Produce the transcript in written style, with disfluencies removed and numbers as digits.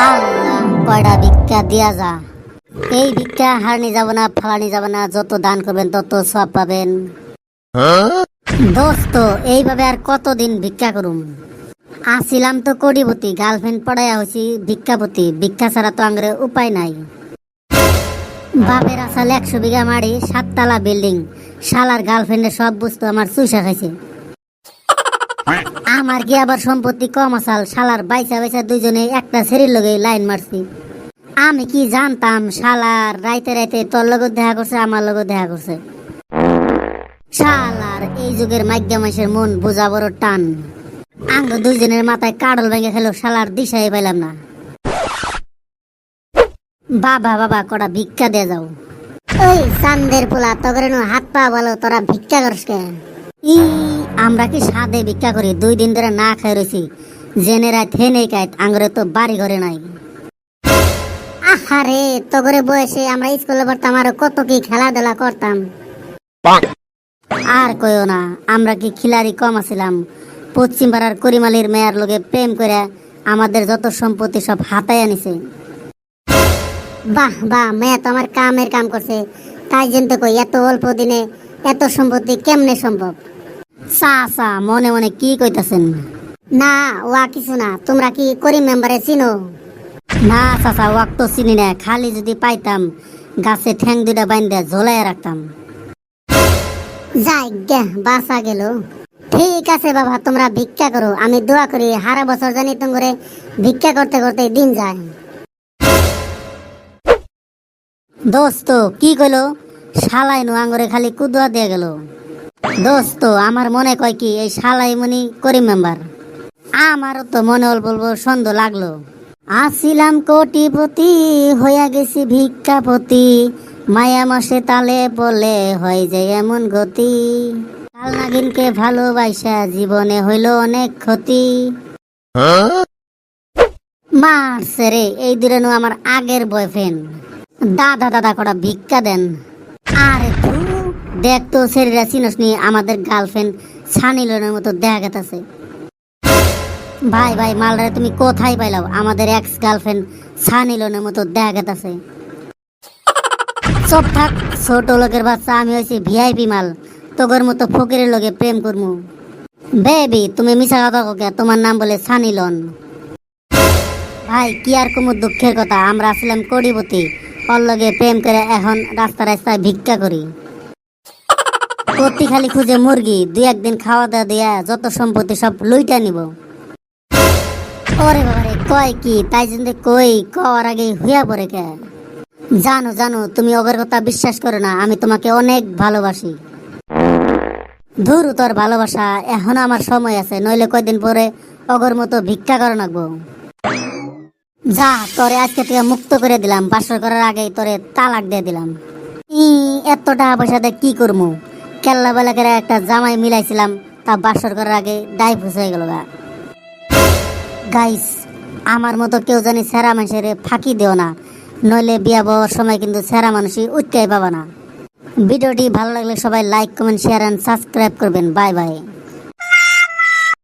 আল্লাহ, কয়টা ভিক্ষা দিয়া যা। এই ভিক্ষা হারানি যাব না, ফালানি যাব না। যত দান করবেন তত সব পাবেন। দোস্ত, এইভাবে আর কতদিন ভিক্ষা করুম? আসিলাম তো কোটিপতি, গার্লফ্রেন্ড পড়াইয়া হয়েছি ভিক্ষাপতি। ভিক্ষা ছাড়া তো আঙ্গরে উপায় নাই। বাপের আসাল 100 বিঘা মাড়ি, 7 তলা বিল্ডিং। শালার গার্লফ্রেন্ডের সব বস্তু আমার চুষা খাইছে। আমার কি আবার সম্পত্তি কম আসাল? শালার বাইসা বাইসা দুজনে একটা ছেড়ির লগে লাইন মারছি। আমি কি জানতাম শালার রাইতে রাইতে তোর লগত দেখা করছে, আমার লগত দেখা করছে। শালার এই যুগের মাইগ্যা মাসের মন বোঝা বড় টান। আঙ্গ দুইজনের মাথায় কাডল ভেঙে খেলো, শালার দিশাই পাইলাম না। বাবা বাবা, কটা ভিক্ষা দিয়ে যাও। ওই চান্দের পোলা, তগরে হাত পা বলো, তোরা ভিক্ষা করস কে? ই আমরা কি সাদে ভিক্ষা করি? 2 দিন ধরে না খাই রয়েছি। জেনে রাত হেনে কাইত, আঙ্গরে তো বাড়ি ঘরে নাই। আহারে, তগরে বয়সে আমরা স্কুলে পড়তাম, আরো কত কি খেলাধুলা করতাম। আর কইও না, আমরা কি খিলাড়ি কম আছিলাম? পশ্চিম পাড়ার করিমালির মেয়ার লোকে প্রেম করে আমাদের যত সম্পত্তি সব হাতায় আনিছে। বাহ বাহ, মেয়ে তো আমার কামের কাম করছে। তাই জন্য কই, এত অল্প দিনে এত সম্পত্তি কেমনে সম্ভব? চা মনে মনে কি কইতাছেন? না, ওয়া কিছু না। তোমরা কি করিম মেম্বারে চিনো? না চাচা, ওয়াক তো চিনি না। খালি যদি পাইতাম গাছে ঠ্যাং 2টা বাইন্দা ঝোলাইয়া রাখতাম। যাই গে, বাসা গেল। ঠিক আছে বাবা, তোমরা ভিক্ষা করো। আমি দোয়া করি হারা বছর জানি তোমরে ভিক্ষা করতে করতে দিন যায়। দোস্ত কি কইলো? শালাই নু আঙ্গরে খালি কুদুয়া দিয়ে গেল। দোস্ত, আমার মনে কয় কি এই শালাই মনি করিম মেম্বার। আমারও তো মনে অল্প অল্প সন্দেহ লাগলো। আসিলাম কোটিপতি, হইয়া গেছি ভিক্ষাপতি। মায়া মাসে তালে বলে হয় যে এমন গতি। কাল নাগিনকে ভালোবাসা জীবনে হইল অনেক ক্ষতি। মারছে রে, এই দুরেনু আমার আগের বয়ফ্রেন্ড। দাদা দাদা, কটা ভিক্ষা দেন। আরে তু দেখ তো, শরীরা চিনস নি? আমাদের গার্লফ্রেন্ড সানিলনের মতো দেখা গেছে। ভাই ভাই, মালরে তুমি কোথায় পাইলাও? আমাদের এক্স গার্লফ্রেন্ড সানিলনের মতো দেখা গেছে। চুপ থাক, ছোট লোকের বাচ্চা। আমি হয়েছি ভিআইপি মাল। তোগর মতো ফকিরের লগে প্রেম করমু? বেবি, তুমি মিছা কথা কোকে? তোমার নাম বলে সানিলন। ভাই কি আর কুমুর দুঃখের কথা, আমরা আসলাম কোটিপতি। ওর লগে প্রেম করে এখন রাস্তা রাস্তায় ভিক্ষা করি। প্রতি খালি খুঁজে মুরগি, 2-1 দিন খাওয়া দাওয়া দিয়া যত সম্পত্তি সব লুইটা নিব। ওরে বাবারে, কয় কি? তাই জন্য কই কর আগে হুইয়া পড়ে কে? জানো জানো, তুমি ওগের কথা বিশ্বাস করো না। আমি তোমাকে অনেক ভালোবাসি। ধুর তোর ভালোবাসা, এখনো আমার সময় আছে। নইলে কয়দিন পরে অগর মতো ভিক্ষা করা লাগবো। যা, তোরে আজকে থেকে মুক্ত করে দিলাম। বাসর করার আগেই তোরে তালাক দিয়ে দিলাম। এত টাকা পয়সা দিয়ে কি করবো? কেল্লা বেলা করে একটা জামাই মিলাইছিলাম, তা বাসর করার আগে ডাইভোর্স হয়ে গেল। গাইস, আমার মতো কেউ জানি সেরা মানুষের ফাঁকি দিও না, নইলে বিয়া বওয়ার সময় কিন্তু সেরা মানুষই উঠতেই পাবা না। ভিডিওটি ভালো লাগলে সবাই like, comment, share and subscribe করবেন। Bye by.